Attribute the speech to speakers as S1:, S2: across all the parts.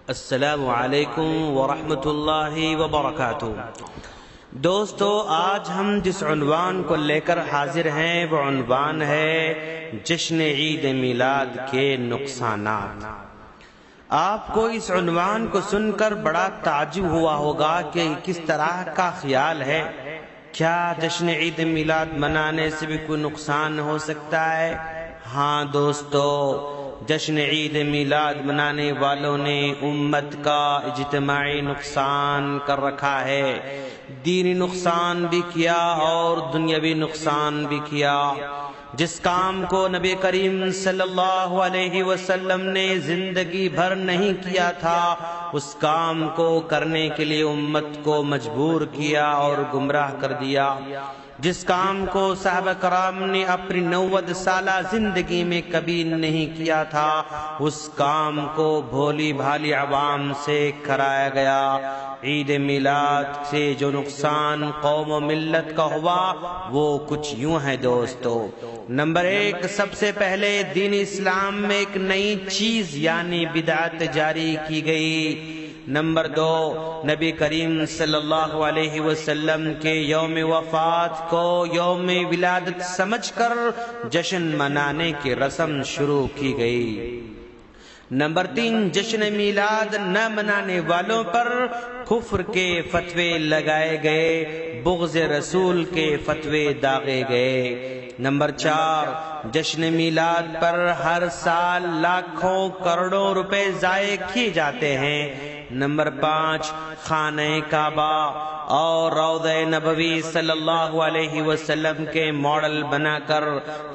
S1: السلام علیکم ورحمۃ اللہ وبرکاتہ۔ دوستو، آج ہم جس عنوان کو لے کر حاضر ہیں وہ عنوان ہے جشن عید میلاد کے نقصانات۔ آپ کو اس عنوان کو سن کر بڑا تعجب ہوا ہوگا کہ کس طرح کا خیال ہے، کیا جشن عید میلاد منانے سے بھی کوئی نقصان ہو سکتا ہے؟ ہاں دوستو، جشن عید میلاد منانے والوں نے امت کا اجتماعی نقصان کر رکھا ہے، دینی نقصان بھی کیا اور دنیاوی نقصان بھی کیا۔ جس کام کو نبی کریم صلی اللہ علیہ وسلم نے زندگی بھر نہیں کیا تھا، اس کام کو کرنے کے لیے امت کو مجبور کیا اور گمراہ کر دیا۔ جس کام کو صحابہ کرام نے اپنی 90 سالہ زندگی میں کبھی نہیں کیا تھا، اس کام کو بھولی بھالی عوام سے کرایا گیا۔ عید میلاد سے جو نقصان قوم و ملت کا ہوا وہ کچھ یوں ہے دوستو۔ نمبر 1، سب سے پہلے دین اسلام میں ایک نئی چیز یعنی بدعت جاری کی گئی۔ نمبر 2، نبی کریم صلی اللہ علیہ وسلم کے یوم وفات کو یوم ولادت سمجھ کر جشن منانے کی رسم شروع کی گئی۔ نمبر 3، جشن میلاد نہ منانے والوں پر کفر کے فتوے لگائے گئے، بغض رسول کے فتوے داغے گئے۔ نمبر 4، جشن میلاد پر ہر سال لاکھوں کروڑوں روپے ضائع کیے جاتے ہیں۔ نمبر 5، خانہ کعبہ اور روضہ نبوی صلی اللہ علیہ وسلم کے ماڈل بنا کر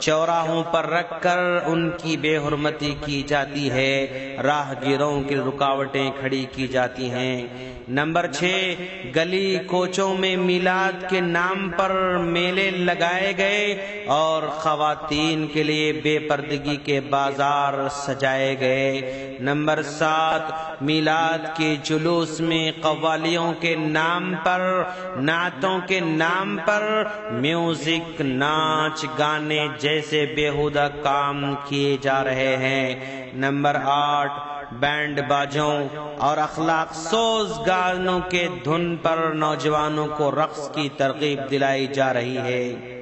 S1: چوراہوں پر رکھ کر ان کی بے حرمتی کی جاتی ہے، راہ گیروں کی رکاوٹیں کھڑی کی جاتی ہیں۔ نمبر 6، گلی کوچوں میں میلاد کے نام پر میلے لگائے گئے اور خواتین کے لیے بے پردگی کے بازار سجائے گئے۔ نمبر 7، میلاد کے جلوس میں قوالیوں کے نام پر، نعتوں کے نام پر میوزک، ناچ گانے جیسے بیہودہ کام کیے جا رہے ہیں۔ نمبر 8، بینڈ باجوں اور اخلاق سوز گانوں کے دھن پر نوجوانوں کو رقص کی ترغیب دلائی جا رہی ہے۔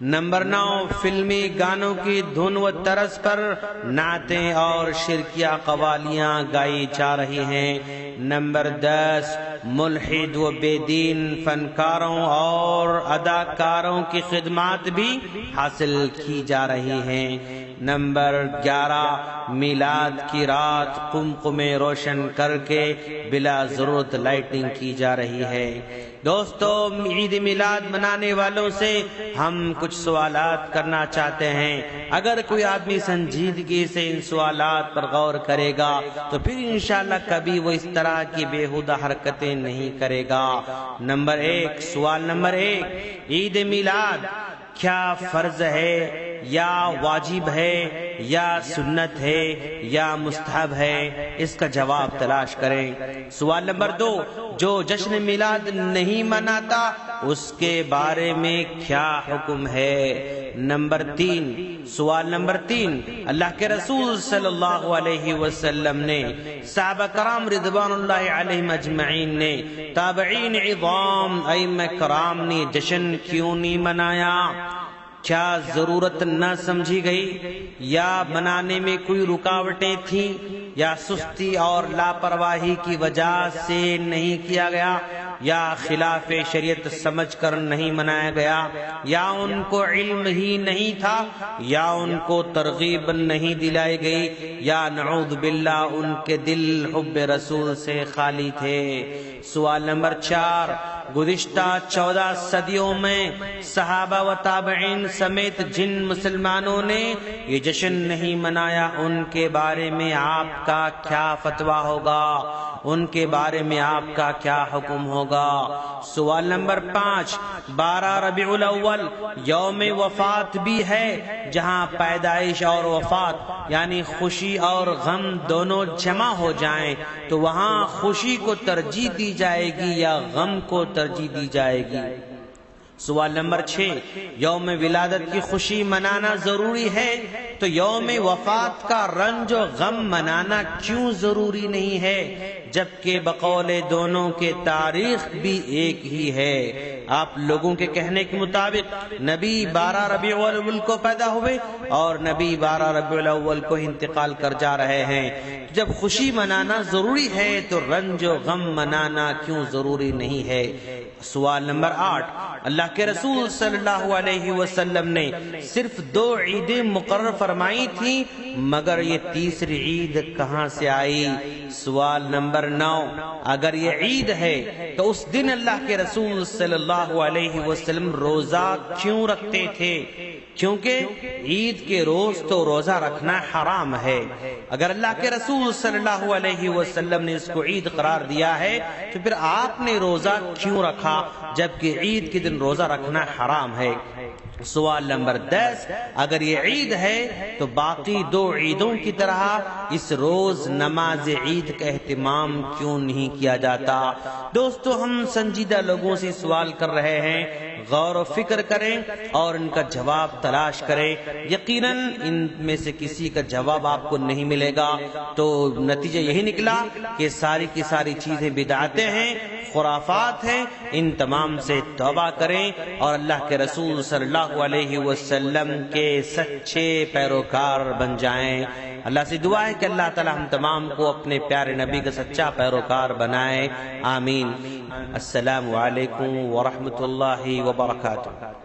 S1: نمبر 9، فلمی گانوں کی دھن و طرز پر نعتیں اور شرکیہ قوالیاں گائی جا رہی ہیں۔ نمبر 10، ملحد و بے دین فنکاروں اور اداکاروں کی خدمات بھی حاصل کی جا رہی ہیں۔ نمبر 11، میلاد کی رات قمقمے روشن کر کے بلا ضرورت لائٹنگ کی جا رہی ہے۔ دوستو، عید میلاد منانے والوں سے ہم کچھ سوالات کرنا چاہتے ہیں۔ اگر کوئی آدمی سنجیدگی سے ان سوالات پر غور کرے گا تو پھر انشاءاللہ کبھی وہ اس طرح کی بیہودہ حرکتیں نہیں کرے گا۔ نمبر 1، سوال نمبر 1، عید میلاد کیا فرض ہے یا واجب ہے یا سنت ہے یا مستحب ہے؟ اس کا جواب تلاش کریں۔ سوال نمبر 2، جو جشن میلاد نہیں مناتا اس کے بارے میں کیا حکم ہے؟ نمبر 3، سوال نمبر 3، اللہ کے رسول صلی اللہ علیہ وسلم نے، صحابہ کرام رضوان اللہ علیہم اجمعین نے، تابعین عظام ائمہ کرام نے جشن کیوں نہیں منایا؟ کیا ضرورت نہ سمجھی گئی یا بنانے میں کوئی رکاوٹیں تھیں یا سستی اور لاپرواہی کی وجہ سے نہیں کیا گیا یا خلاف شریعت سمجھ کر نہیں منایا گیا یا ان کو علم ہی نہیں تھا یا ان کو ترغیب نہیں دلائی گئی یا نعوذ باللہ ان کے دل حب رسول سے خالی تھے؟ سوال نمبر 4، گزشتہ 14 صدیوں میں صحابہ و تابعین سمیت جن مسلمانوں نے یہ جشن نہیں منایا ان کے بارے میں آپ کا کیا فتویٰ ہوگا؟ ان کے بارے میں آپ کا کیا حکم ہوگا؟ سوال نمبر 5، 12 ربیع الاول یوم وفات بھی ہے، جہاں پیدائش اور وفات یعنی خوشی اور غم دونوں جمع ہو جائیں تو وہاں خوشی کو ترجیح دی جائے گی یا غم کو ترجیح دی جائے گی؟ سوال نمبر 6، یوم ولادت کی خوشی منانا ضروری ہے تو یوم وفات کا رنج و غم منانا کیوں ضروری نہیں ہے، جبکہ بقول دونوں کے تاریخ بھی ایک ہی ہے؟ آپ لوگوں کے کہنے کے مطابق نبی 12 ربیع الاول کو پیدا ہوئے اور نبی 12 ربیع الاول کو انتقال کر جا رہے ہیں۔ جب خوشی منانا ضروری ہے تو رنج و غم منانا کیوں ضروری نہیں ہے؟ سوال نمبر 8، اللہ کے رسول صلی اللہ علیہ وسلم نے صرف 2 عیدیں مقرر فرمائی تھی، مگر یہ تیسری عید کہاں سے آئی؟ سوال نمبر 9، اگر یہ عید ہے تو اس دن اللہ کے رسول صلی اللہ علیہ وسلم روزہ کیوں رکھتے تھے؟ کیونکہ عید کے روز تو روزہ رکھنا حرام ہے۔ اگر اللہ کے رسول صلی اللہ علیہ وسلم نے اس کو عید قرار دیا ہے تو پھر آپ نے روزہ کیوں رکھا جبکہ عید کے دن روزہ رکھنا حرام ہے؟ سوال نمبر 10، اگر یہ عید ہے تو باقی 2 عیدوں کی طرح اس روز نماز عید کا اہتمام کیوں نہیں کیا جاتا؟ دوستو، ہم سنجیدہ لوگوں سے سوال کر رہے ہیں، غور و فکر کریں اور ان کا جواب تلاش کریں۔ یقیناً ان میں سے کسی کا جواب آپ کو نہیں ملے گا، تو نتیجہ یہی نکلا کہ ساری کی ساری چیزیں بدعتیں ہیں، خرافات ہیں۔ ان تمام سے توبہ کریں اور اللہ کے رسول صلی اللہ علیہ وسلم کے سچے پیروکار بن جائیں۔ اللہ سے دعا ہے کہ اللہ تعالی ہم تمام کو اپنے پیارے نبی کا سچا پیروکار بنائے، آمین۔ السلام علیکم ورحمۃ اللہ وبرکاتہ۔